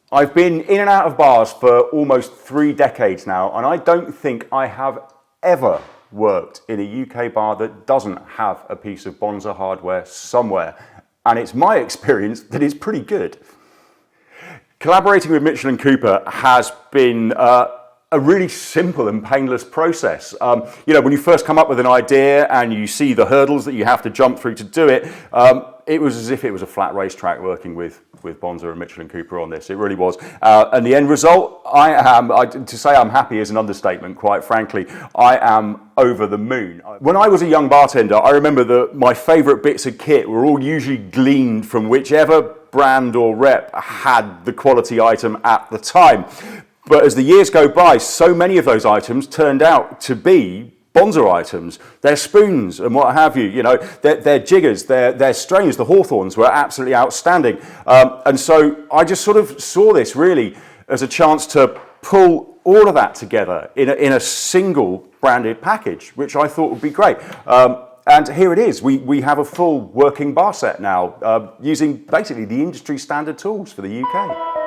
I've been in and out of bars for almost 3 decades now, and I don't think I have ever worked in a UK bar that doesn't have a piece of Bonzer hardware somewhere. And it's my experience that it's pretty good. Collaborating with Mitchell & Cooper has been a really simple and painless process. When you first come up with an idea and you see the hurdles that you have to jump through to do it, it was as if it was a flat racetrack working with Bonzer and Mitchell & Cooper on this. It really was. And the end result, to say I'm happy is an understatement, quite frankly. I am over the moon. When I was a young bartender, I remember that my favourite bits of kit were all usually gleaned from whichever brand or rep had the quality item at the time. But as the years go by, so many of those items turned out to be Bonzer items. Their spoons and what have you, their jiggers, their strains, the Hawthorns were absolutely outstanding. And so I just sort of saw this really as a chance to pull all of that together in a single branded package, which I thought would be great. And here it is. We have a full working bar set now, using basically the industry standard tools for the UK.